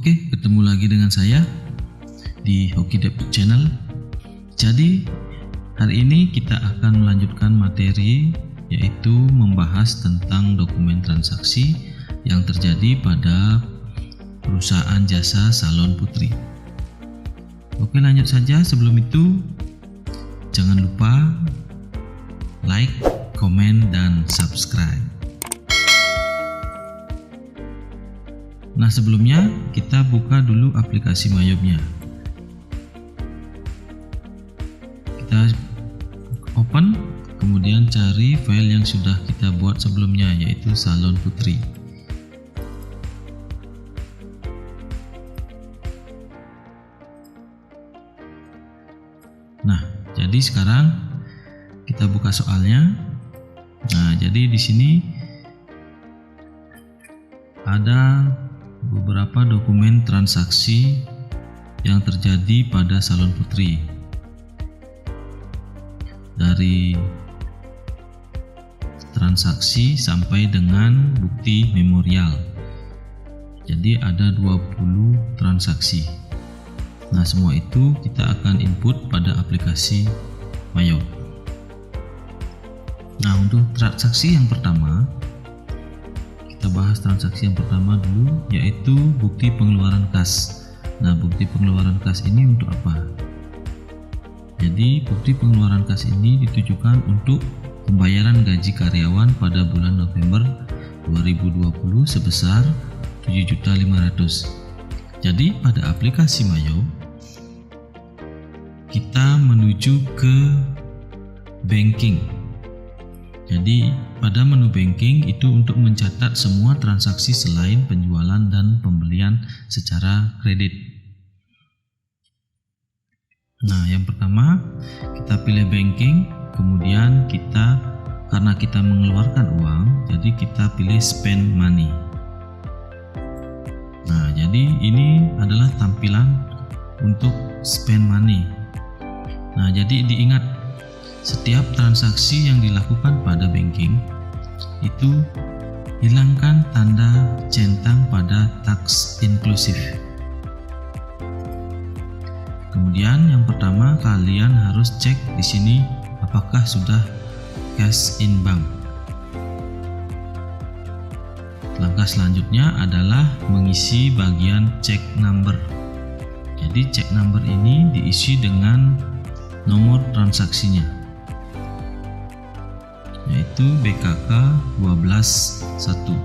Oke, ketemu lagi dengan saya di Hoki Dev Channel. Jadi hari ini kita akan melanjutkan materi, yaitu membahas tentang dokumen transaksi yang terjadi pada perusahaan jasa salon putri. Oke, lanjut saja. Sebelum itu jangan lupa like, komen, dan subscribe. Nah, sebelumnya kita buka dulu aplikasi Mayobnya. Kita open, kemudian cari file yang sudah kita buat sebelumnya, yaitu salon putri. Nah, jadi sekarang kita buka soalnya. Nah, jadi di sini ada beberapa dokumen transaksi yang terjadi pada salon putri, dari transaksi sampai dengan bukti memorial. Jadi ada 20 transaksi. Nah, semua itu kita akan input pada aplikasi Mayob. Nah, untuk transaksi yang pertama, kita bahas transaksi yang pertama dulu, yaitu bukti pengeluaran kas. Nah, bukti pengeluaran kas ini untuk apa? Jadi bukti pengeluaran kas ini ditujukan untuk pembayaran gaji karyawan pada bulan November 2020 sebesar 7.500.000. Jadi pada aplikasi Mayob kita menuju ke banking. Jadi pada menu banking itu untuk mencatat semua transaksi selain penjualan dan pembelian secara kredit. Nah, yang pertama kita pilih banking, kemudian karena kita mengeluarkan uang, jadi kita pilih spend money. Nah, jadi ini adalah tampilan untuk spend money. Nah, jadi diingat, setiap transaksi yang dilakukan pada banking itu hilangkan tanda centang pada tax inklusif. Kemudian yang pertama kalian harus cek di sini apakah sudah cash in bank. Langkah selanjutnya adalah mengisi bagian check number. Jadi check number ini diisi dengan nomor transaksinya, yaitu BKK 12.1.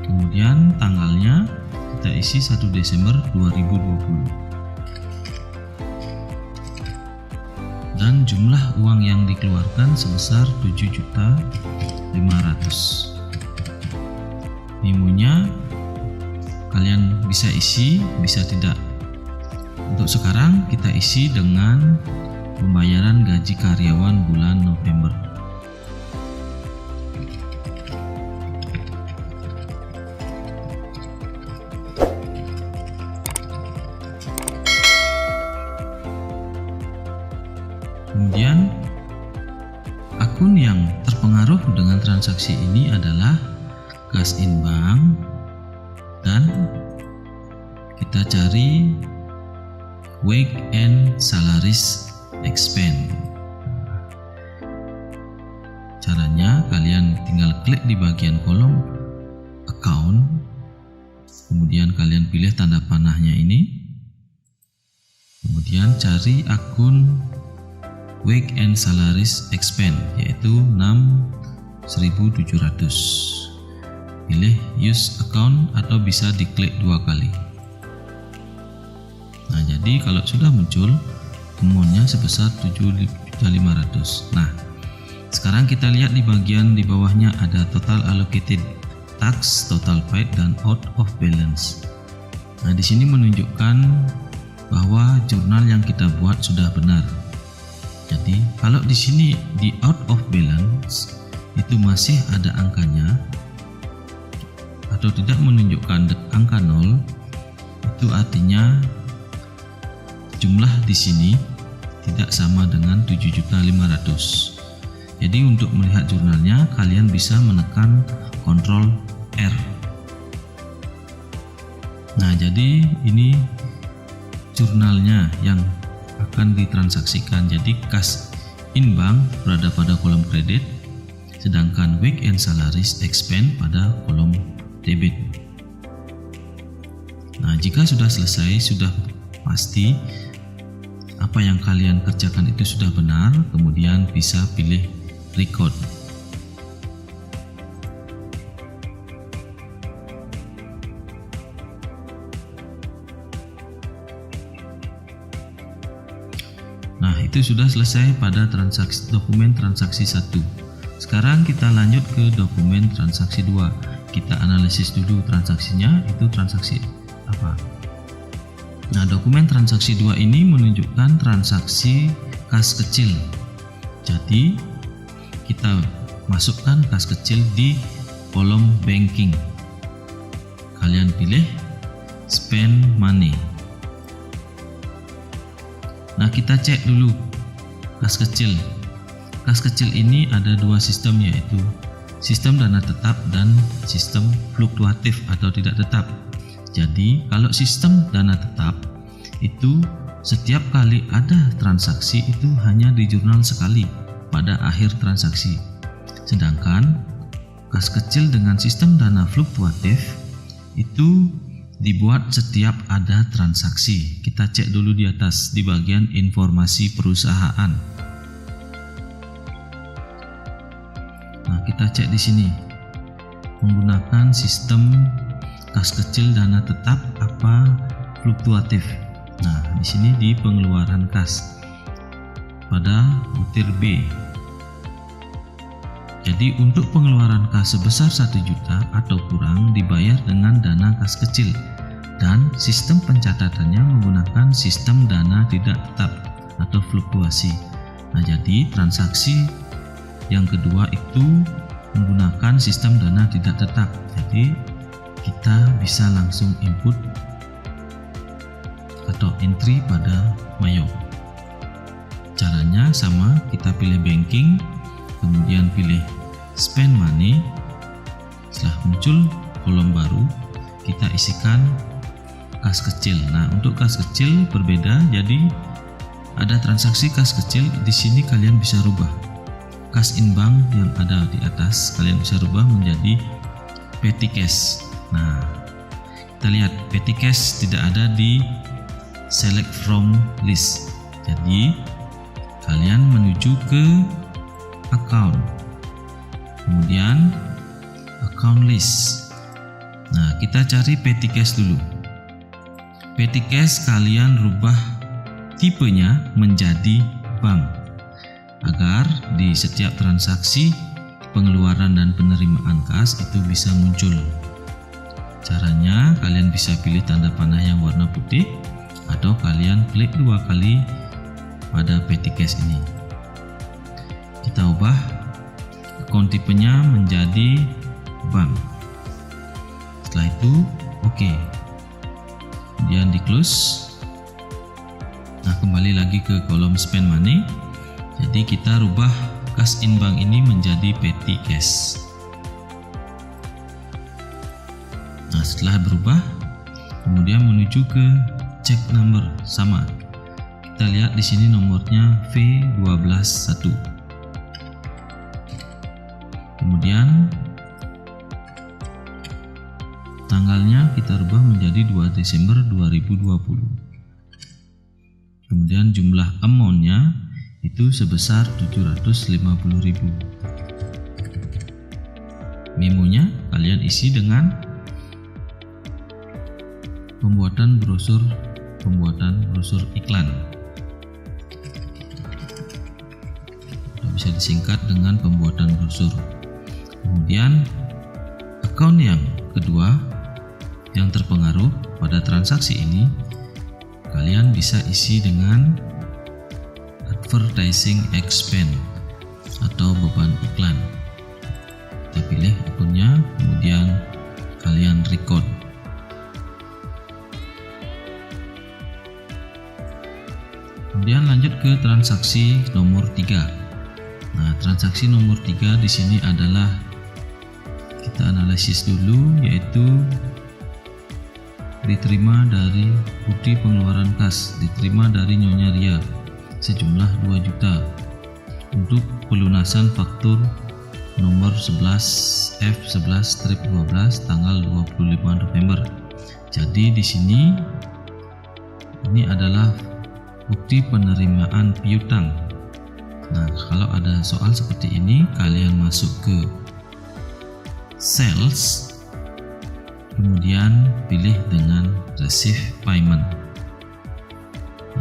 Kemudian tanggalnya kita isi 1 Desember 2020. Dan jumlah uang yang dikeluarkan sebesar 7.500.000. Memonya kalian bisa isi, bisa tidak. Untuk sekarang kita isi dengan pembayaran gaji karyawan bulan November. Kemudian akun yang terpengaruh dengan transaksi ini adalah cash in bank, dan kita cari wage and salaries expense. Caranya kalian tinggal klik di bagian kolom account, kemudian kalian pilih tanda panahnya ini, kemudian cari akun wage and salaries expense, yaitu 6.700. Pilih use account atau bisa diklik 2 kali. Nah, jadi kalau sudah muncul amount-nya sebesar 7.500.000. Nah, sekarang kita lihat di bagian di bawahnya ada total allocated tax, total paid, dan out of balance. Nah, di sini menunjukkan bahwa jurnal yang kita buat sudah benar. Jadi kalau di sini di out of balance itu masih ada angkanya atau tidak menunjukkan angka 0, itu artinya jumlah di sini tidak sama dengan 7.500.000. Jadi untuk melihat jurnalnya kalian bisa menekan Ctrl R. Nah, jadi ini jurnalnya yang akan ditransaksikan. Jadi kas in bank berada pada kolom kredit, sedangkan weekend salaries expense pada kolom debit. Nah, jika sudah selesai, sudah pasti apa yang kalian kerjakan itu sudah benar, kemudian bisa pilih record. Nah, itu sudah selesai pada dokumen transaksi 1. Sekarang kita lanjut ke dokumen transaksi 2. Kita analisis dulu transaksinya, itu transaksi apa. Nah, dokumen transaksi 2 ini menunjukkan transaksi kas kecil. Jadi, kita masukkan kas kecil di kolom banking. Kalian pilih spend money. Nah, kita cek dulu kas kecil. Kas kecil ini ada dua sistem, yaitu sistem dana tetap dan sistem fluktuatif atau tidak tetap. Jadi, kalau sistem dana tetap itu setiap kali ada transaksi itu hanya di jurnal sekali pada akhir transaksi. Sedangkan kas kecil dengan sistem dana fluktuatif itu dibuat setiap ada transaksi. Kita cek dulu di atas di bagian informasi perusahaan. Nah, kita cek di sini menggunakan sistem kas kecil dana tetap apa fluktuatif. Nah, di sini di pengeluaran kas pada butir B. Jadi untuk pengeluaran kas sebesar 1 juta atau kurang dibayar dengan dana kas kecil, dan sistem pencatatannya menggunakan sistem dana tidak tetap atau fluktuasi. Nah, jadi transaksi yang kedua itu menggunakan sistem dana tidak tetap. Jadi kita bisa langsung input atau entry pada Mayo. Caranya sama, kita pilih banking, kemudian pilih spend money. Setelah muncul kolom baru, kita isikan kas kecil. Nah, untuk kas kecil berbeda, jadi ada transaksi kas kecil di sini kalian bisa rubah. Kas in bank yang ada di atas kalian bisa rubah menjadi petty cash. Nah, kita lihat petty cash tidak ada di select from list. Jadi kalian menuju ke account, kemudian account list. Nah, kita cari petty cash dulu. Petty cash kalian rubah tipenya menjadi bank agar di setiap transaksi pengeluaran dan penerimaan kas itu bisa muncul. Caranya kalian bisa pilih tanda panah yang warna putih atau kalian klik 2 kali pada petty cash ini. Kita ubah account tipenya menjadi bank. Setelah itu oke. Kemudian di close. Nah, kembali lagi ke kolom spend money. Jadi kita rubah kas in bank ini menjadi petty cash. Nah, setelah berubah, kemudian menuju ke check number sama. Kita lihat di sini nomornya V121. Kemudian tanggalnya kita rubah menjadi 2 Desember 2020. Kemudian jumlah amount-nya itu sebesar 750.000. Memonya kalian isi dengan pembuatan brosur iklan. Bisa disingkat dengan pembuatan brosur. Kemudian akun yang kedua yang terpengaruh pada transaksi ini kalian bisa isi dengan advertising expense atau beban iklan. Kita pilih akunnya, kemudian kalian record. Kemudian lanjut ke transaksi nomor 3. Nah, transaksi nomor 3 di sini adalah kita analisis dulu, yaitu diterima dari bukti pengeluaran kas diterima dari Nyonya Ria sejumlah 2 juta untuk pelunasan faktur nomor 11 F11-12 tanggal 25 November. Jadi di sini ini adalah bukti penerimaan piutang. Nah, kalau ada soal seperti ini, kalian masuk ke sales, kemudian pilih dengan receive payment.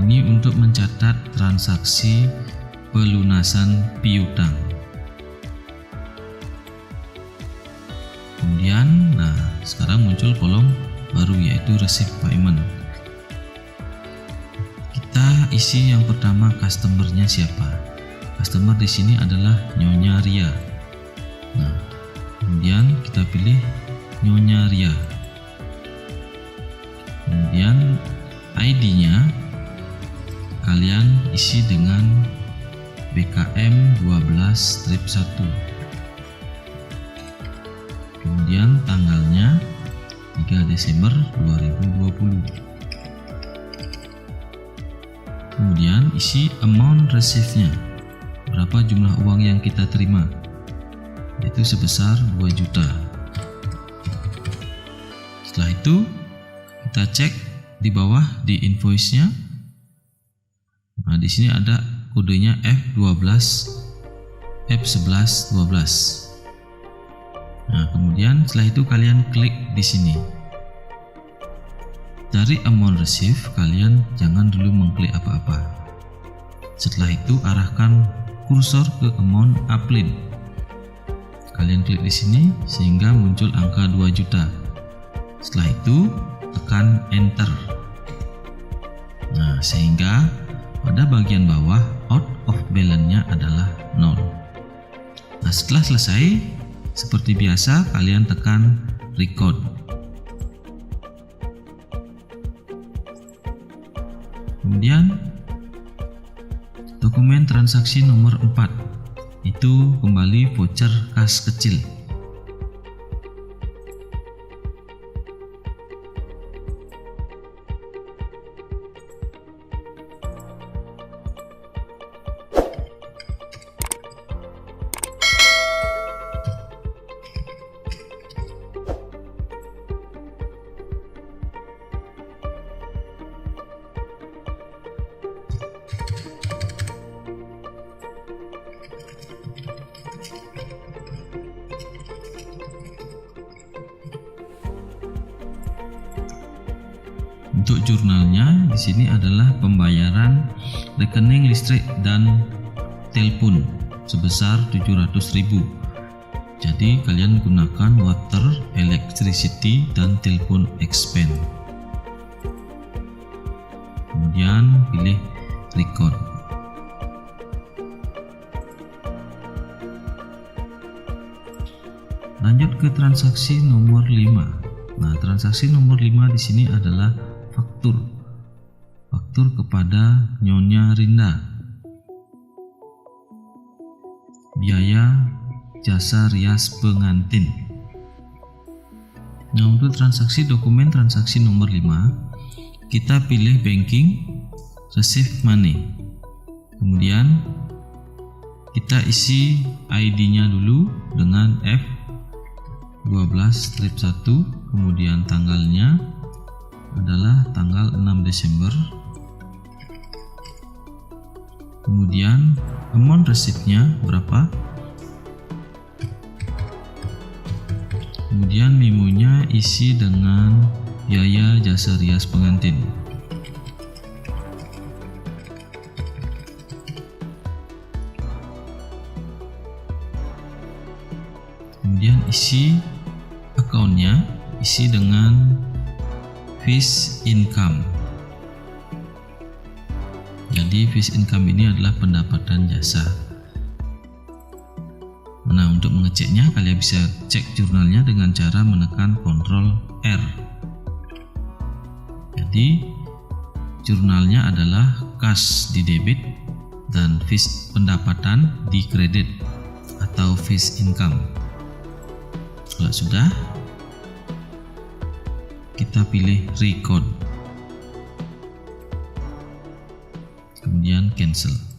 Ini untuk mencatat transaksi pelunasan piutang. Kemudian, nah sekarang muncul kolom baru yaitu receive payment. Kita isi yang pertama customer-nya siapa. Customer di sini adalah Nyonya Ria. Nah, kemudian kita pilih Nyonya Ria. Kemudian ID-nya kalian isi dengan BKM 12-1. Kemudian tanggalnya 3 Desember 2020. Kemudian isi amount receive-nya. Berapa jumlah uang yang kita terima? Yaitu sebesar 2 juta. Setelah itu kita cek di bawah di invoice-nya. Nah, di sini ada kodenya F11-12. Nah, kemudian setelah itu kalian klik di sini. Dari amount receive kalian jangan dulu mengklik apa-apa. Setelah itu arahkan kursor ke amount upline. Kalian klik di sini sehingga muncul angka 2 juta. Setelah itu tekan enter. Nah, sehingga pada bagian bawah out of balance-nya adalah 0. Nah, setelah selesai, seperti biasa kalian tekan record. Kemudian dokumen transaksi nomor 4 itu kembali voucher kas kecil. Untuk jurnalnya di sini adalah pembayaran rekening listrik dan telepon sebesar 700.000. Jadi kalian gunakan water, electricity dan telepon expense. Kemudian pilih record. Lanjut ke transaksi nomor 5. Nah, transaksi nomor 5 di sini adalah faktur kepada Nyonya Rinda, biaya jasa rias pengantin. Nah, untuk transaksi dokumen transaksi nomor 5 kita pilih banking, receive money. Kemudian kita isi ID-nya dulu dengan F12-1, kemudian tanggalnya adalah tanggal 6 Desember. Kemudian amount receipt-nya berapa? Kemudian memonya isi dengan biaya jasa rias pengantin. Kemudian isi account-nya, isi dengan fees income. Jadi fees income ini adalah pendapatan jasa. Nah, untuk mengeceknya kalian bisa cek jurnalnya dengan cara menekan Ctrl R. Jadi jurnalnya adalah kas di debit dan fees pendapatan di kredit atau fees income. Kalau sudah, kita pilih record, kemudian cancel.